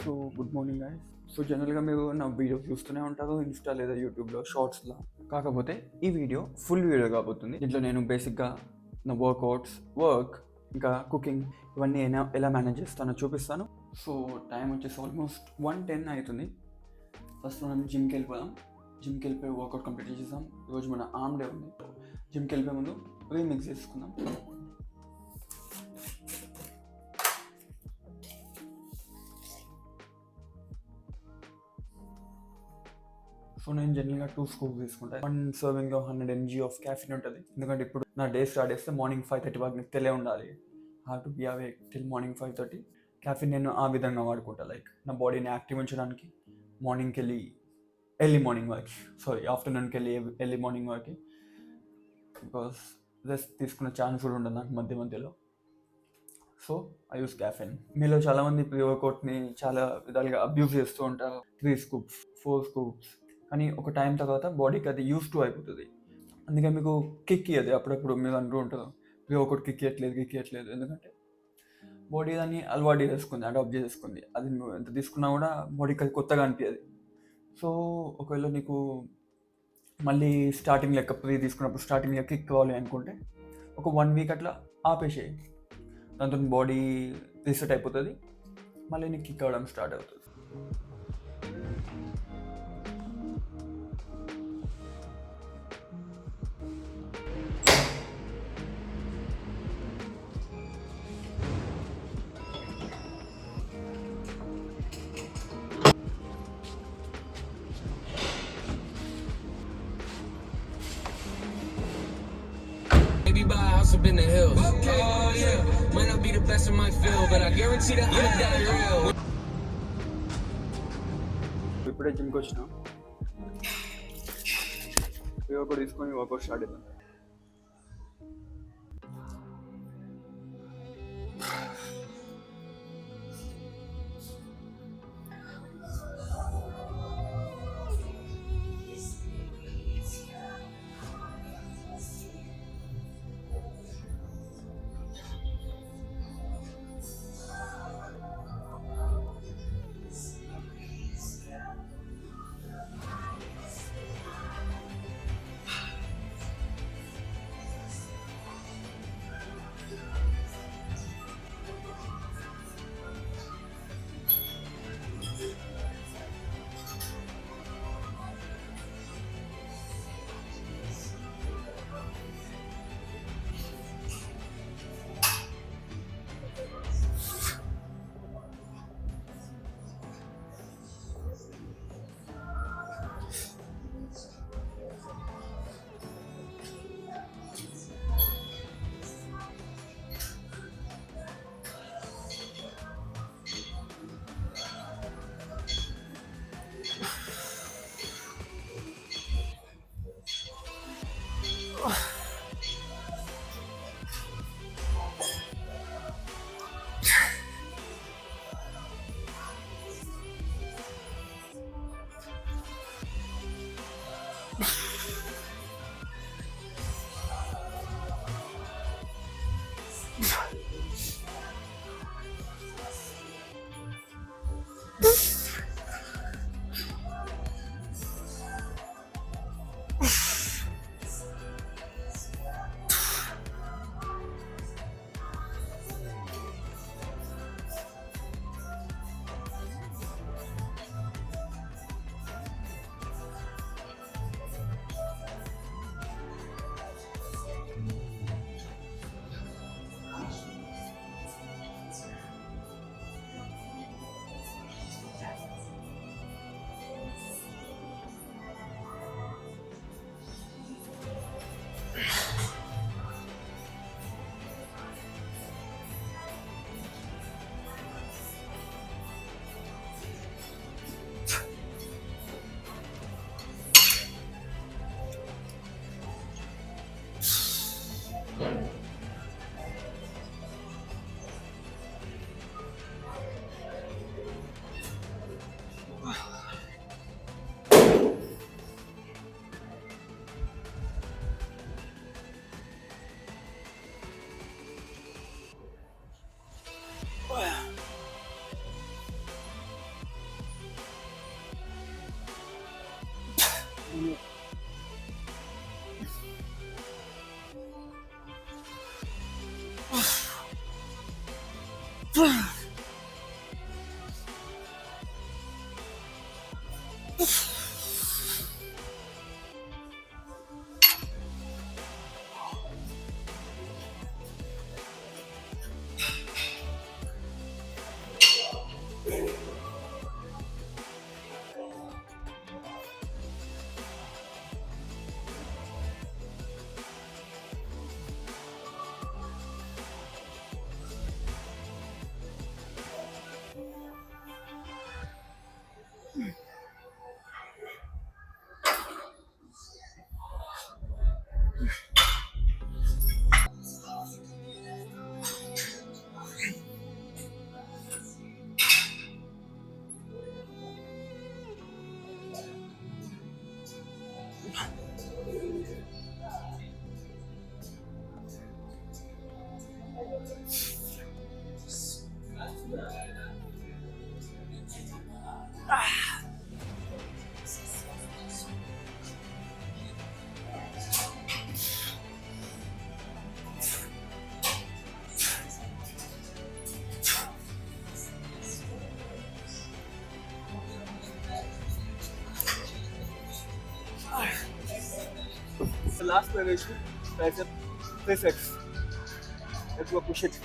So good morning guys. So జనరల్గా మీరు నా వీడియో చూస్తూనే ఉంటారు ఇన్స్టా లేదా యూట్యూబ్లో షార్ట్స్లో. కాకపోతే ఈ వీడియో ఫుల్ వీడియో కాబోతుంది. దీంట్లో నేను బేసిక్గా నా వర్క్ ఇంకా కుకింగ్ ఇవన్నీ ఎలా మేనేజ్ చేస్తానో చూపిస్తాను. సో టైం వచ్చేసి ఆల్మోస్ట్ 1:10 అవుతుంది. ఫస్ట్ మనం జిమ్కి వెళ్ళిపోదాం. జిమ్కి వెళ్ళిపోయి వర్కౌట్ కంప్లీట్ చేసేసాం. ఈరోజు మన ఆర్మ్ డే ఉంది. జిమ్కి వెళ్ళిపోయే ముందు రీమిక్స్ చేసుకుందాం. సో నేను జనరల్గా 2 స్కూప్స్ తీసుకుంటాను. 1 సర్వింగ్లో 100 mg ఆఫ్ క్యాఫిన్ ఉంటుంది. ఎందుకంటే ఇప్పుడు నా డే స్టార్ట్ చేస్తే మార్నింగ్ 5:30 వరకు నిద్రలే ఉండాలి. Have to be awake till morning 5:30. Caffeine నేను ఆ విధంగా వాడుకుంటా, లైక్ నా బాడీని యాక్టివ్ ఉంచడానికి. మార్నింగ్కి వెళ్ళి ఆఫ్టర్నూన్కి వెళ్ళి ఎర్లీ మార్నింగ్ వరకు, బికాస్ రెస్ట్ తీసుకునే ఛాన్స్ కూడా ఉండదు నాకు మధ్యలో. So I use caffeine. మీలో చాలామంది ప్రీ వర్కౌట్ని చాలా విధాలుగా అబ్యూస్ చేస్తూ ఉంటారు. 3 స్కూప్స్ 4 స్కూప్స్, కానీ ఒక టైం తర్వాత బాడీకి అది యూస్ టు అయిపోతుంది. అందుకే మీకు కిక్ ఇయ్యదు. అప్పుడప్పుడు మీరు అంటూ ఉంటారు ప్రీ వర్కౌట్ కిక్ ఇవ్వట్లేదు. ఎందుకంటే బాడీ దాన్ని అలవాటు చేసుకుంది, అడాప్ట్ చేసుకుంది. అది నువ్వు ఎంత తీసుకున్నా కూడా బాడీకి అది కొత్తగా అనిపించదు. సో ఒకవేళ నీకు మళ్ళీ స్టార్టింగ్ లెక్క ప్రీ తీసుకున్నప్పుడు స్టార్టింగ్ లెక్క కిక్ కావాలి అనుకుంటే ఒక 1 వీక్ అట్లా ఆపేసేయి. దాంతో బాడీ రీసెట్ అయిపోతుంది, మళ్ళీ నీకు కిక్ అవ్వడం స్టార్ట్ అవుతుంది. Maybe buy a house up in the hills. Oh yeah, might not be the best in my field, but I guarantee that I'ma die real. ఇప్పుడే జిమ్కి వచ్చిన వర్కౌట్ తీసుకొని వర్కౌట్ స్టార్ట్ అవుతాం. The last variation, tricep press. Let's go push it.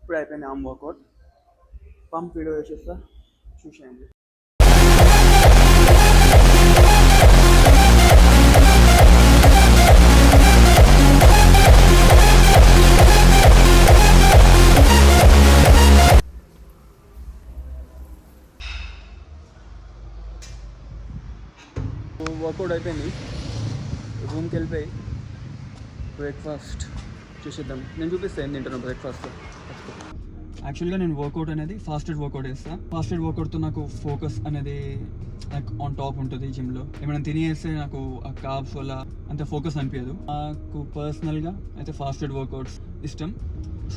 ఇప్పుడు అయిపోయింది arm work out. Pump video వేసేస్తా, చూసేయండి. Work out అయిపోయింది, రూమ్కి వెళ్ళిపోయి బ్రేక్ఫాస్ట్ చేసేద్దాం. నేను చూపిస్తాను ఏం తింటాను బ్రేక్ఫాస్ట్. యాక్చువల్గా నేను వర్కౌట్ అనేది ఫాస్టెడ్ వర్కౌట్ చేస్తాను. ఫాస్టెడ్ వర్కౌట్తో నాకు ఫోకస్ అనేది లైక్ ఆన్ టాప్ ఉంటుంది. జిమ్లో ఏమైనా తినేస్తే నాకు ఆ కార్బ్స్ వల్ల అంత ఫోకస్ అనిపించదు. నాకు పర్సనల్గా అయితే ఫాస్టెడ్ వర్కౌట్స్ ఇష్టం.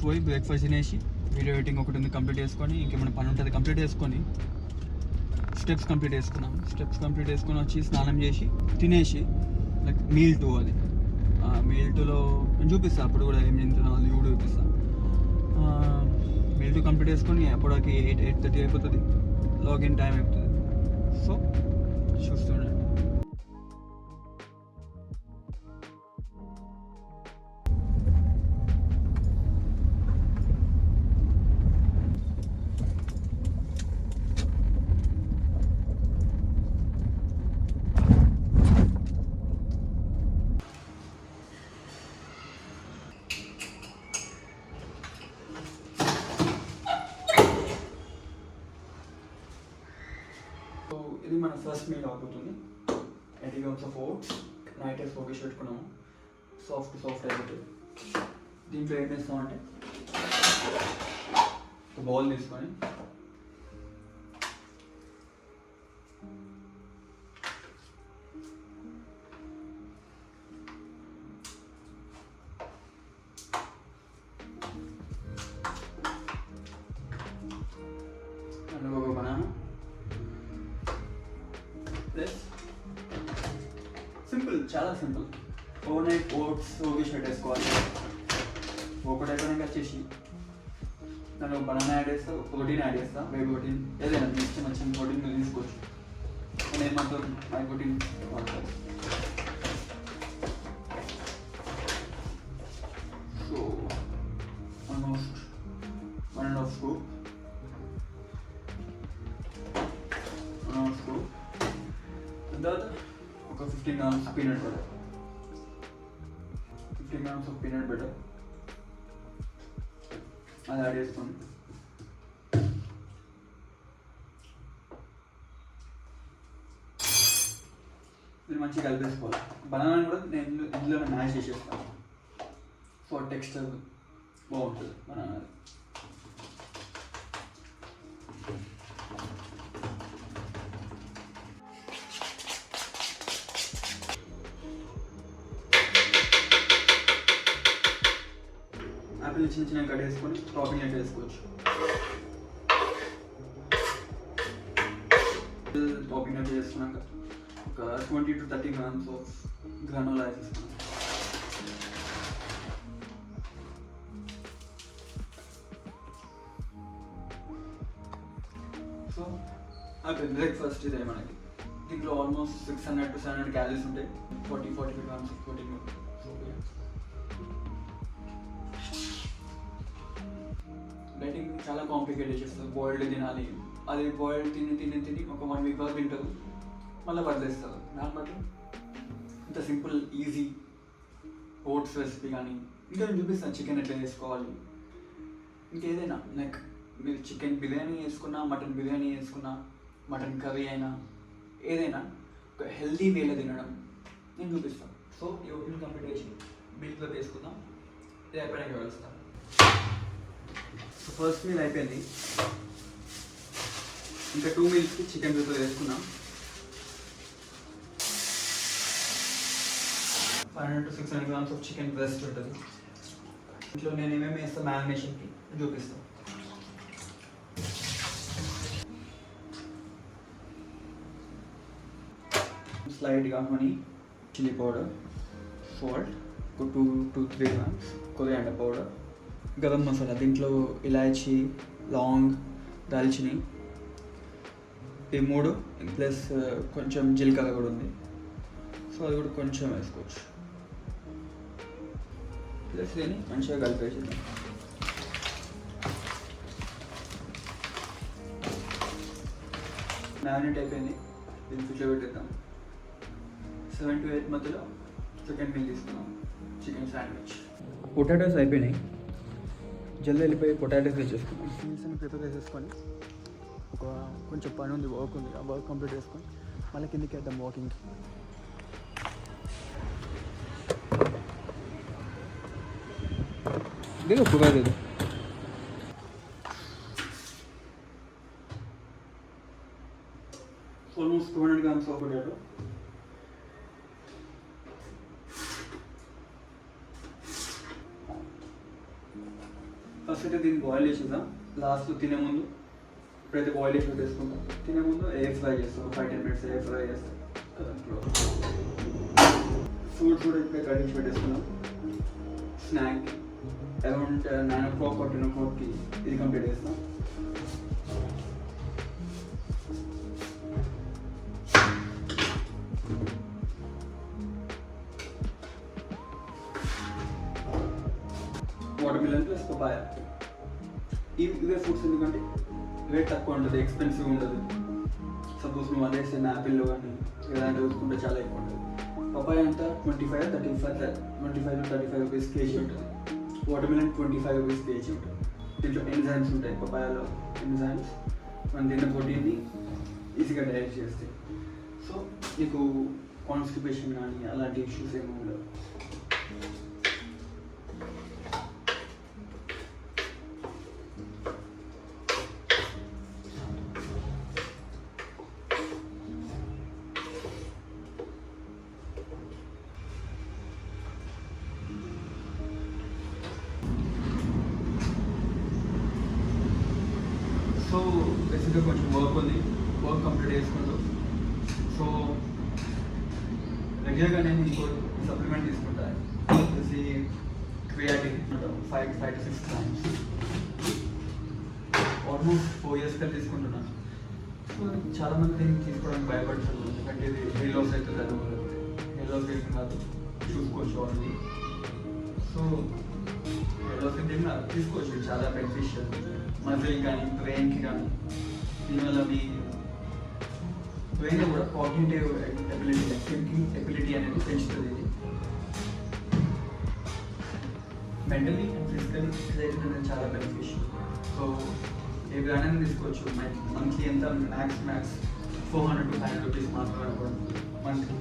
పోయి బ్రేక్ఫాస్ట్ తినేసి వీడియో ఎడిటింగ్ ఒకటి ఉంది కంప్లీట్ చేసుకొని, ఇంకేమైనా పని ఉంటుంది కంప్లీట్ చేసుకొని, స్టెప్స్ కంప్లీట్ చేసుకున్నాం. స్టెప్స్ కంప్లీట్ చేసుకొని వచ్చి స్నానం చేసి తినేసి లైక్ మీల్ 2 అది. మీల్ 2లో నేను చూపిస్తాను అప్పుడు కూడా ఏం తింటున్నాను అది కూడా చూపిస్తాను. మీల్ 2 కంప్లీట్ చేసుకొని అప్పటికి 8:30 అయిపోతుంది, లాగిన్ టైం అయిపోతుంది. సో చూస్తుండండి. ఇది మన ఫస్ట్ మీల్ అవుతుంది. 80 grams ఆఫ్ ఓట్స్ నైట్ వేసి ఫోకస్ పెట్టుకున్నాము. సాఫ్ట్ అయిపోతుంది. దీంట్లో ఏం చేస్తామంటే ఒక బౌల్ తీసుకొని అందులో ఒక బనానా ప్లస్ సింపుల్, చాలా simple, overnight oats okay పెట్టేసుకోవాలి. ఒకటి అయిపోయినాక వచ్చేసి దాంట్లో బనానా యాడ్ చేస్తా, ప్రోటీన్ యాడ్ చేస్తా, వే ప్రోటీన్ ఏదైనా మీ ఇష్టం వచ్చిన ప్రోటీన్ మీరు తీసుకోవచ్చు. నేను ఏమంటారు మై ప్రోటీన్ వాడతాను. So almost 1.5 scoop. తర్వాత ఒక 15 grams peanut butter. 15 grams of peanut butter అది యాడ్ చేసుకోండి. మంచిగా కలిపేసుకోవాలి. బనానాని కూడా నేను ఇందులో మ్యాష్ చేసేస్తాను. సో టెక్స్చర్ బాగుంటుంది బనానా. యాపిల్ చిన్న చిన్న కట్ వేసుకొని టాపింగ్ అయితే వేసుకోవచ్చు. టాపింగ్ అయితే వేసుకున్నాక ఒక 20 to 30 grams ఆఫ్ గ్రానోలా వేసుకున్నాను. సో యాపిల్ బ్రేక్ఫాస్ట్ ఇదే మనకి. దీంట్లో ఆల్మోస్ట్ 600 to 700 క్యాలరీస్ ఉంటాయి. 40-45 grams ఆఫ్ ప్రోటీన్ ఉంటుంది. సో డైటింగ్ చాలా కాంప్లికేటెడ్ చేస్తారు. బాయిల్డ్ తినాలి, అది బాయిల్డ్ తిని ఒక 1 week వరకు తింటారు, మళ్ళీ వదిలేస్తారు. దాన్ని బట్టి ఇంత సింపుల్ ఈజీ ఓట్స్ రెసిపీ కానీ ఇంకా నేను చూపిస్తాను చికెన్ ఎట్లా చేసుకోవాలి. ఇంకేదైనా లైక్ మీరు చికెన్ బిర్యానీ వేసుకున్నా, మటన్ బిర్యానీ వేసుకున్నా, మటన్ కర్రీ అయినా ఏదైనా ఒక హెల్తీ వేలో తినడం నేను చూపిస్తాను. సో ఈ ఓపెన్ కంప్లీట్ చేసి బిల్తో వేసుకుందాం. ఇది అయిపోయాక కలుస్తాను. ఫస్ట్ మీల్ అయిపోయింది. ఇంకా 2 mealsకి చికెన్ ప్రిపేర్ చేసుకున్నాం. 500 to 600 grams of chicken breast ఉంటుంది. ఇంట్లో నేను ఏమేమి వేస్తాను మ్యారినేషన్కి చూపిస్తాను. స్లైడ్గా హనీ, చిల్లీ పౌడర్, సాల్ట్, ఒక 2 to 3 grams, coriander powder, garam masala. దీంట్లో ఇలాచీ, లాంగ్, దాల్చిని ఈ 3 ప్లస్ కొంచెం జీలకర్ర కూడా ఉంది. సో అది కూడా కొంచెం వేసుకోవచ్చు. ప్లస్ దీన్ని మంచిగా కలిపేసింది. మ్యారినేట్ అయిపోయింది. దీన్ని ఫ్రిడ్జ్లో పెట్టేద్దాం. 7 to 8 మధ్యలో చికెన్ మీల్ తీసుకున్నాం. Chicken sandwich. పొటాటోస్ అయిపోయినాయి. జల్దీ వెళ్ళిపోయి పొటాటోస్ తెచ్చేసుకున్నాం. మీల్స్ అని ప్రిపేర్ చేసేసుకొని ఒక కొంచెం పని ఉంది, వర్క్ ఉంది, ఆ వర్క్ కంప్లీట్ చేసుకొని మళ్ళీ కిందకి వెళ్దాం వాకింగ్కి. देखो पूरा दे दो. Almost 200 grams of potato. First అయితే దీన్ని బాయిల్ చేసేద్దాం. లాస్ట్ తినే ముందు ఇప్పుడైతే బాయిల్ చేసి పెట్టేసుకుంటాం. తినే ముందు ఎయిర్ ఫ్రై చేస్తాం. 5-10 minutes ఎయిర్ ఫ్రై చేస్తాం. ఫ్రూట్స్ కూడా ఇప్పుడే కటింగ్ పెట్టేసుకున్నాం. స్నాక్ అరౌండ్ 9 o'clock or 10 o'clockకి ఇది కంప్లీట్ చేస్తాం. Watermelon plus papaya. ఇవే ఫ్రూట్స్ ఎందుకంటే రేట్ తక్కువ ఉంటుంది, ఎక్స్పెన్సివ్ ఉండదు. సపోజ్ నువ్వు అదే సేమ్ యాపిల్లో కానీ ఏదైనా చూసుకుంటే చాలా ఎక్కువ ఉంటుంది. పపాయ అంతా 25 to 35 రూపీస్ కేజీ ఉంటుంది. వాటర్ మిలన్ 25 రూపీస్ కేజీ ఉంటుంది. దీంట్లో ఎంజైమ్స్ ఉంటాయి. పపాయాలో ఎంజైమ్స్ మనం తిన్న ప్రోటీన్ని ఈజీగా డైజెస్ట్ చేస్తాయి. సో నీకు కాన్స్టిపేషన్ కానీ అలాంటి ఇష్యూస్ ఏమి ఉండవు. సో బేసిక్గా కొంచెం వర్క్ ఉంది, వర్క్ కంప్లీట్ చేసుకుంటూ. సో రెగ్యులర్గా నేను ఇంకో సప్లిమెంట్ తీసుకుంటాను. వచ్చేసి creatine 5 to 6 times. Almost 4 years కలిసి తీసుకుంటున్నాను. సో చాలామంది దీన్ని తీసుకోవడానికి భయపడతారు, ఎందుకంటే ఇది హెయిర్ లాస్ అవుతుంది. అది హెయిర్ లాస్ అయితే కాదు, చూసుకోవచ్చు ఆల్రెడీ. సో హెయిర్ లాస్ అయితే తీసుకోవచ్చు, చాలా బెనిఫిషియల్. మజిల్ కానీ బ్రెయిన్కి కానీ, దీనివల్ల మీ బ్రెయిన్లో కూడా కాగ్నిటివ్ ఎబిలిటీ, థింకింగ్ ఎబిలిటీ అనేది పెంచుతుంది. ఇది మెంటలీ అండ్ ఫిజికలీ ఎక్సర్సైజ్ అనేది చాలా బెనిఫిషియల్. సో ఏ బ్రాండ్ తీసుకోవచ్చు. మంత్లీ ఎంత మ్యాక్స్ 400 to 500 రూపీస్ మాత్రమే పడుతుంది మంత్లీ.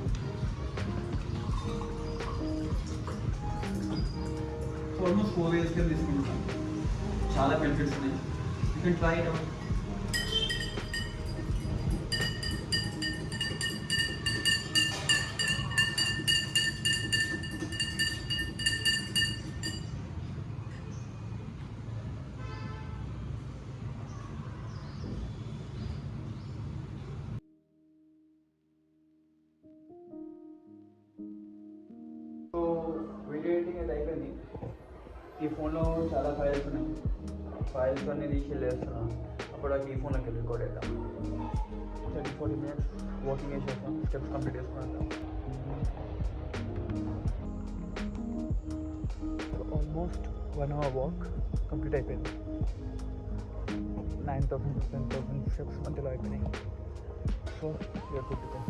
ఆల్మోస్ట్ 4 years తీసుకుంటాను. చాలా బెనిఫిట్స్ ఉన్నాయి. You can try it out. So video editing అయితే అయిపోయింది. ఈ ఫోన్లో చాలా ఫైల్స్ ఉన్నాయి. ఫైల్స్ అన్నీ తీసి వెళ్ళేస్తున్నాను. అప్పుడు ఈ ఫోన్లోకి వెళ్ళి రికార్డ్ చేద్దాం. 30-40 minutes వాకింగ్ వేసేస్తాం. స్టెప్స్ కంప్లీట్ చేసుకున్నాం. ఆల్మోస్ట్ 1 hour వాక్ కంప్లీట్ అయిపోయింది. 9,000 to 10,000 స్టెప్స్ మధ్యలో అయిపోయినాయి. So you're good to go.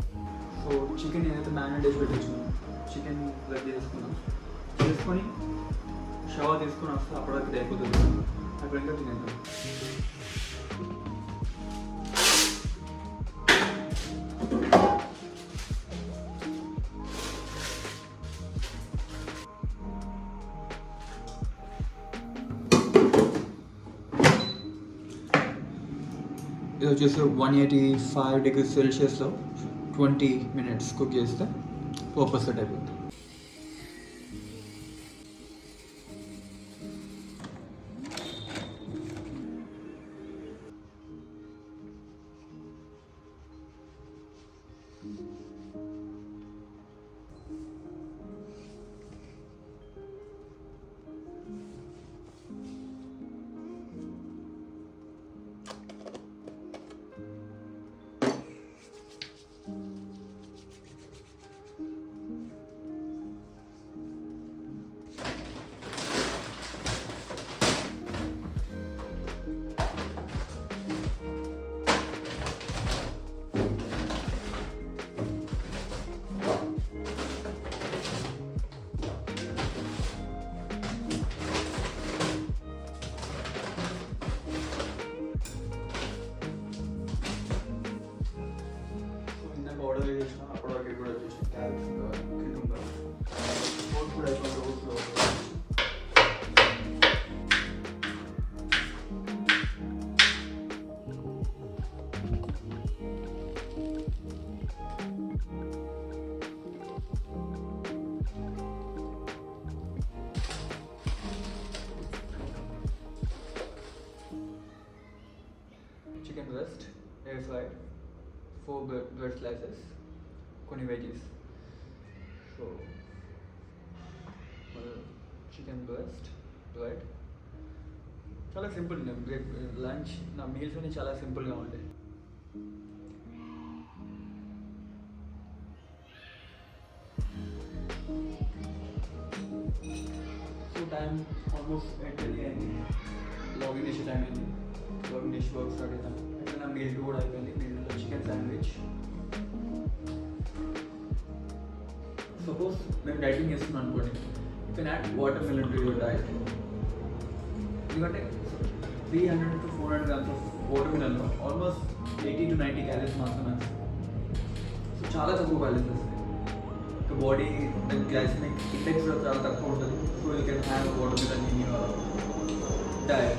So chicken ఏదైతే మ్యారినేట్ చేసి పెట్టించుకున్నాం, చికెన్ రెడీ చేసుకొని షవర్ తీసుకొని వస్తే అప్పటికి అయిపోతుంది. అక్కడ ఇంకా తినేద్దాం. ఇది వచ్చేసి 185 degrees Celsiusలో 20 minutes కుక్ చేస్తే పర్పస్ సెట్ అయిపోతుంది. ఆర్డర్ చేసిన అప్పటివరకు కూడా వచ్చేసి క్యారెట్స్ కింద ఉంటారు. రోడ్స్ కూడా అయిపోయింది. రోడ్స్లో chicken breast air fried, 4 bread slices, కొన్ని veggies. So chicken breast, bread, చాలా సింపుల్. లంచ్ నా మీల్స్ అన్నీ చాలా సింపుల్గా ఉంటాయి. సో టైం ఆల్మోస్ట్ 8:30 అయింది. లాగిన్ చేసే టైం అయింది. లాగిన్ చేసి వర్క్ స్టార్ట్ అవుతాను. అయితే నా మీల్ కూడా అయిపోయింది. మీల్లో చికెన్ శాండ్విచ్. సపోజ్ మేము డైటింగ్ చేస్తున్నాం అనుకోండి, you can add watermelon to your diet. ఎందుకంటే 300 to 400 grams ఆఫ్ వాటర్ మిలన్లో ఆల్మోస్ట్ 80 to 90 క్యాలరీస్ మాత్రమే. సో చాలా తక్కువ క్యాలరీస్ వస్తాయి. ఇంకా బాడీ గ్లైసెమిక్ ఇండెక్స్ కూడా చాలా తక్కువ ఉంటుంది. So you can have water melon in your diet.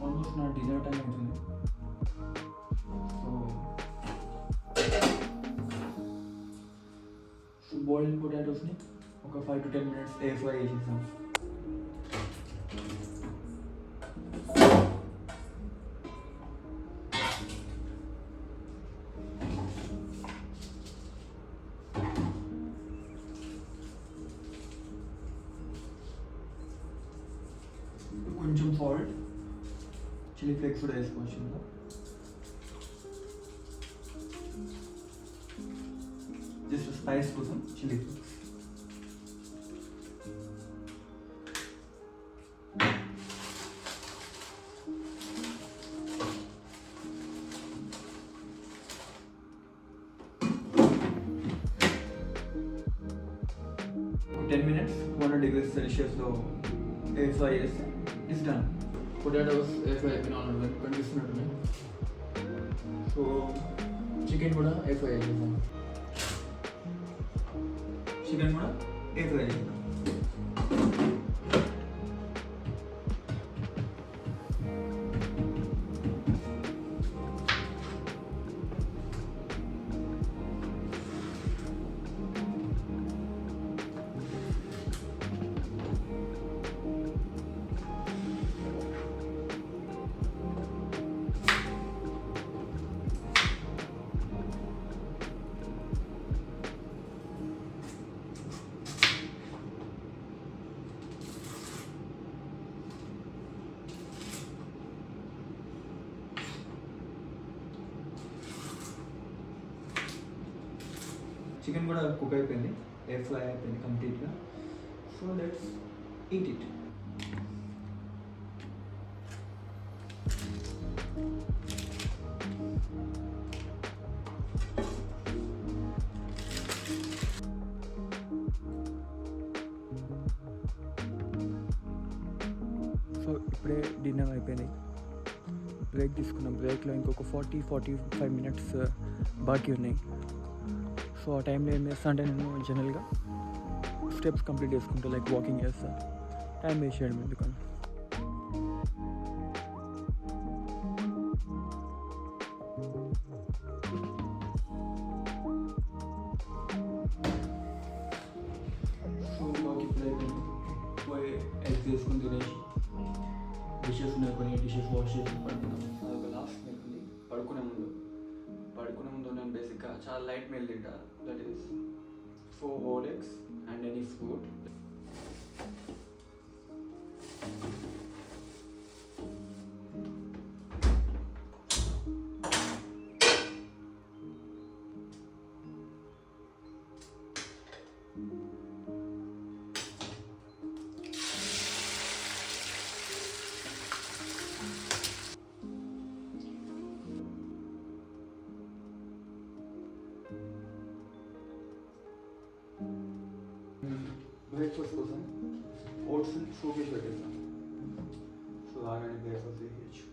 Almost నా డిన్నర్ టైం అవుతుంది. సో బాయిల్డ్ పొటాటోస్ని ఒక 5 to 10 minutes ఎయిర్ ఫ్రై చేసేసాం. కొంచెం సాల్ట్, చిల్లీ ఫ్లేక్స్ కూడా వేసుకోవచ్చు. ఇంకా జస్ట్ స్పైస్ కోసం చిల్లీ ఫ్లేక్స్. ఒక 10 minutes 200 degrees Celsiusలో ఎయిర్ ఫ్రై చేస్తే it's done. Potatoes air fry అయిపోయిన ఆల్రెడీ కనిపిస్తున్నట్టున్నాయి. సో చికెన్ కూడా ఎయిర్ ఫ్రై చేసేసాం. చికెన్ కూడా ఎయిర్ ఫ్రై చేద్దాం. చికెన్ కూడా కుక్ అయిపోయింది, ఎయిర్ ఫ్రై అయిపోయింది కంప్లీట్గా. So let's eat it. So ఇప్పుడే డిన్నర్ అయిపోయింది, బ్రేక్ తీసుకున్నాం. బ్రేక్లో ఇంకొక 40-45 మినిట్స్ బాకీ ఉన్నాయి. సో ఆ టైంలో ఏం చేస్తా అంటే నేను జనరల్గా స్టెప్స్ కంప్లీట్ చేసుకుంటా, లైక్ వాకింగ్ చేస్తా. టైం వేస్ట్ చేయడం ఎందుకని. సో బాగా ఇప్పుడు అయిపోయింది, పోయి ఎగ్ తీసుకుని తినేసి డిషెస్ ఉన్నాయి, కొన్ని డిషెస్ వాష్ చేసి పడుకున్నాం. అదొక లాస్ట్ మీల్ ఉంది. పడుకునే ముందు నేను బేసిక్గా చాలా లైట్ మీల్ తింటా, that is 4 whole eggs and any fruit. Breakfast కోసం ఓట్స్ సూప్ వేసి పెట్టేస్తాను. సో అలాగే బ్రేక్ఫాస్ట్ చేయొచ్చు.